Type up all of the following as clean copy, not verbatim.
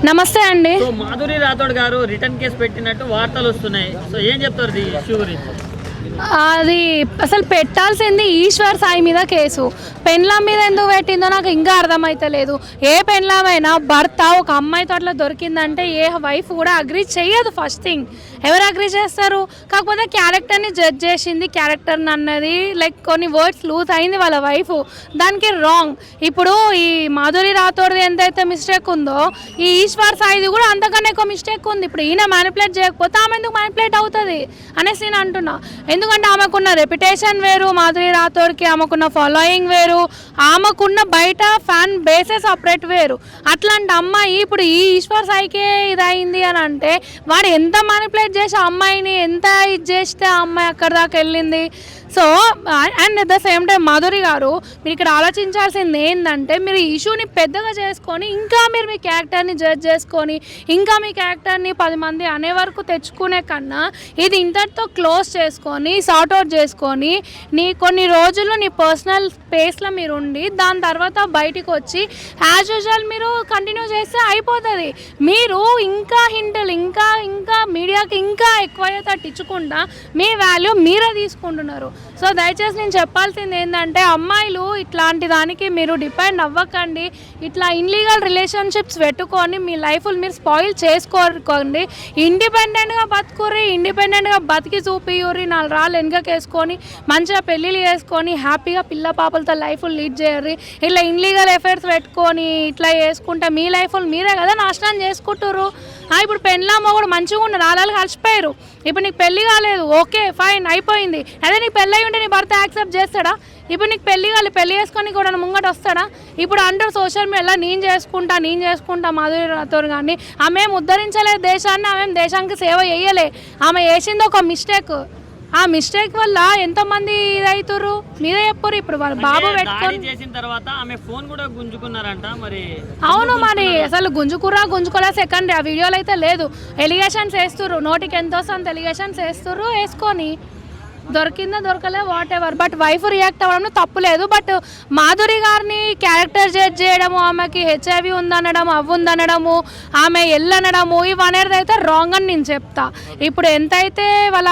నమస్తే అండి. సో మాధురి రాథోడ్ గారు రిటర్న్ కేసు పెట్టినట్టు వార్తలు వస్తున్నాయి. సో ఏం చెప్తారు ఈ ఇష్యూ గురించి? అది అసలు పెట్టాల్సింది ఈశ్వర్ సాయి మీద కేసు. పెన్లాం మీద ఎందుకు పెట్టిందో నాకు ఇంకా అర్థమైతలేదు. ఏ పెన్లామైనా భర్త ఒక అమ్మాయితో అట్లా దొరికిందంటే ఏ వైఫ్ కూడా అగ్రీ చెయ్యదు. ఫస్ట్ థింగ్ ఎవరు అగ్రీ చేస్తారు? కాకపోతే క్యారెక్టర్ని జడ్జ్ చేసింది, క్యారెక్టర్ని అన్నది లైక్ కొన్ని వర్డ్స్ లూజ్ అయింది వాళ్ళ వైఫ్, దానికి రాంగ్. ఇప్పుడు ఈ మాధురి రాథోడ్ది ఎంతైతే మిస్టేక్ ఉందో ఈ ఈశ్వర్ సాయిది కూడా అంతకన్నా ఎక్కువ మిస్టేక్ ఉంది. ఇప్పుడు ఈయన మ్యానిపులేట్ చేయకపోతే ఆమె ఎందుకు మ్యానిపులేట్ అవుతుంది అనేసి నేను అంటున్నా. ఎందుకంటే ఆమెకున్న రెప్యుటేషన్ వేరు, మాధురి రాథోడ్కి ఆమెకున్న ఫాలోయింగ్ వేరు, ఆమెకున్న బయట ఫ్యాన్ బేసే సపరేట్ వేరు. అట్లాంటి అమ్మాయి ఇప్పుడు ఈ ఈశ్వర్ సాయికే ఇదైంది అని అంటే వాడు ఎంత మ్యానిపులేట్ చేసి ఆ అమ్మాయిని ఎంత ఇది చేస్తే ఆ అమ్మాయి అక్కడ దాకా వెళ్ళింది. So and at the same time Madhuri గారు మీరు ఇక్కడ ఆలోచించాల్సింది ఏంటంటే మీరు ఇష్యూని పెద్దగా చేసుకొని ఇంకా మీరు మీ క్యారెక్టర్ని జడ్జ్ చేసుకొని ఇంకా మీ క్యారెక్టర్ని 10 మంది అనే వరకు తెచ్చుకునే కన్నా ఇది ఇంతటితో క్లోజ్ చేసుకొని సార్ట్అవుట్ చేసుకొని కొన్ని రోజులు నీ పర్సనల్ స్పేస్లో మీరు ఉండి దాని తర్వాత బయటికి వచ్చి యాజ్ యూజువల్ మీరు కంటిన్యూ చేస్తే అయిపోతుంది. మీరు ఇంకా హింటలు ఇంకా ఇంకా మీడియాకి ఇంకా ఎక్కువ తట్టించకుండా మీ వాల్యూ మీరే తీసుకుంటున్నారు. సో దయచేసి నేను చెప్పాల్సింది ఏంటంటే అమ్మాయిలు ఇట్లాంటి దానికి మీరు డిపెండ్ అవ్వకండి. ఇట్లా ఇన్లీగల్ రిలేషన్షిప్స్ పెట్టుకొని మీ లైఫ్లు మీరు స్పాయిల్ చేసుకోకండి. ఇండిపెండెంట్గా బతుకుర్రి, ఇండిపెండెంట్గా బతికి చూపియుర్రి, 4 రాళ్ళు వెనకకేసుకొని మంచిగా పెళ్ళిళ్ళు చేసుకొని హ్యాపీగా పిల్ల పాపలతో లైఫ్లు లీడ్ చేయర్రి. ఇట్లా ఇన్లీగల్ ఎఫైర్స్ పెట్టుకొని ఇట్లా చేసుకుంటే మీ లైఫ్లు మీరే కదా నాశనం చేసుకుంటారు. ఇప్పుడు పెళ్ళామో కూడా మంచిగా ఉన్నారు, ఆళ్ళు కలిసిపోయారు. ఇప్పుడు నీకు పెళ్ళి కాలేదు, ఓకే ఫైన్ అయిపోయింది. అదే నీకు పెళ్ళి అయి ఉంటే నీ భర్త యాక్సెప్ట్ చేస్తాడా? ఇప్పుడు నీకు పెళ్ళి కాలేదు, పెళ్ళి చేసుకొని కూడా ముంగట వస్తాడా? ఇప్పుడు అంటారు సోషల్ మీడియాలో నేను చేసుకుంటా మాధురి రాథోడ్ కానీ ఆమె ఉద్ధరించలేదు దేశాన్ని, ఆమె దేశానికి సేవ చేయలే. ఆమె చేసింది ఒక మిస్టేక్. ఆ మిస్టేక్ వల్ల ఎంతమంది ఇదవుతారు మీరే చెప్పరు. ఇప్పుడు వాళ్ళ బాబు పెట్టుకొని చేసిన తర్వాత ఆమె ఫోన్ కూడా గుంజుకున్నారంట. మరి అవును, మరి అసలు గుంజుకోలే సెకండరీ. ఆ వీడియోలో అయితే లేదు. ఎలిగేషన్స్ వేస్తుర్రు, నోటికి ఎంత వస్తుంది ఎలిగేషన్స్ వేస్తుర్రు, వేసుకొని దొరికిందా దొరకలే whatever. But wife react అవ్వడంలో తప్పు లేదు. బట్ మాధురి గారిని క్యారెక్టర్ జడ్జ్ చేయడము, ఆమెకి హెచ్ఐవి ఉందనడం, ఉందనడము, ఆమె అనడము ఇవనేది అయితే రాంగ్ అని నేను చెప్తా. ఇప్పుడు ఎంతైతే వాళ్ళ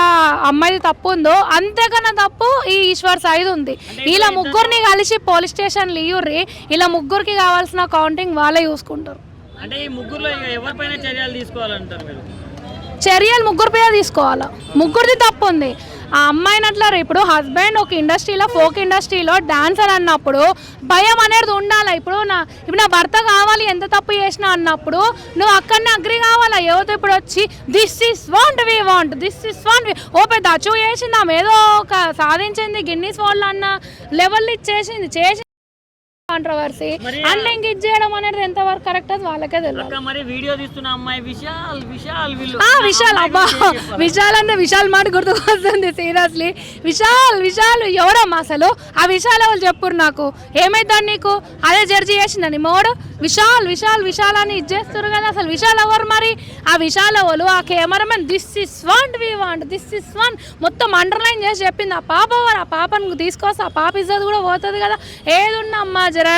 అమ్మాయిది తప్పు ఉందో అంతేకన్నా తప్పు ఈ ఈశ్వర్ సాయిది ఉంది. ఇలా ముగ్గురిని కలిసి పోలీస్ స్టేషన్లు ఇయ్యుర్రి, ఇలా ముగ్గురికి కావాల్సిన కౌంటింగ్ వాళ్ళే చూసుకుంటారు. అంటే ఈ ముగ్గురులో ఎవరిపైన చర్యలు తీసుకోవాలంటారు మీరు? చర్యలు ముగ్గురిపై తీసుకోవాలా, ముగ్గురిది తప్పు ఉంది. ఆ అమ్మాయిని అట్లా ఇప్పుడు హస్బెండ్ ఒక ఇండస్ట్రీలో ఫోక్ ఇండస్ట్రీలో డాన్సర్ అన్నప్పుడు భయం అనేది ఉండాలి. ఇప్పుడు నా భర్త కావాలి ఎంత తప్పు చేసినా అన్నప్పుడు నువ్వు అక్కడనే అగ్రి కావాలా. ఎవరితో ఇప్పుడు వచ్చి this is want we want this is want ఓ పెద్ద అచీవ్ చేసింది, ఆమె ఏదో ఒక సాధించింది, గిన్నీస్ వరల్డ్ అన్న లెవెల్ ఇచ్చేసింది, చేసి కాంట్రవర్సీ అండ్ ఇంక ఇది చేయడం అనేది ఎంతవరకు కరెక్ట్ అది వాళ్ళకే తెలియదు. మరి వీడియో తీస్తున్న అమ్మాయి విశాల్ అబ్బా విశాల్ అంటే విశాల్ మాట గుర్తుకొస్తుంది సీరియస్లీ. విశాల్ ఎవరమ్మా అసలు? ఆ విశాల్ ఎవరు చెప్పురు నాకు, ఏమైతాడు నీకు? అదే జడ్జి చేసిందని మోడు విశాల్ అని ఇది చేస్తారు కదా. అసలు విశాల్ ఎవరు మరి? ఆ విశాల్ ఎవరు? ఆ cameraman this is want we want this is want మొత్తం అండర్లైన్ చేసి చెప్పింది. ఆ పాప ఎవరు? ఆ పాపను తీసుకొస్తే ఆ పాప ఇజ్జత్ కూడా పోతుంది కదా. ఏదున్నమ్మా జర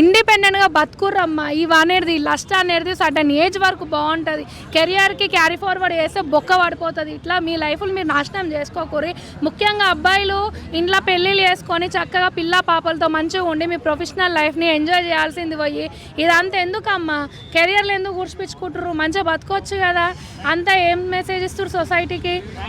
ఇండిపెండెంట్గా బతుకుర్రమ్మా. ఇవనేది లస్ట్ అనేది సడన్ ఏజ్ వరకు బాగుంటుంది. కెరియర్కి క్యారీ ఫార్వర్డ్ చేస్తే బొక్క పడిపోతుంది. ఇట్లా మీ లైఫ్లు మీరు నాశనం చేసుకోకూరి. ముఖ్యంగా అబ్బాయిలు ఇంట్లో పెళ్ళిళ్ళు చేసుకొని చక్కగా పిల్ల పాపలతో మంచిగా ఉండి మీ ప్రొఫెషనల్ లైఫ్ని ఎంజాయ్ చేయాల్సింది పోయి ఇదంతా ఎందుకమ్మా? కెరియర్లు ఎందుకు గుర్చిపించుకుంటారు? మంచిగా బతకొచ్చు కదా. అంతా ఏం మెసేజ్ ఇస్తారు సొసైటీకి?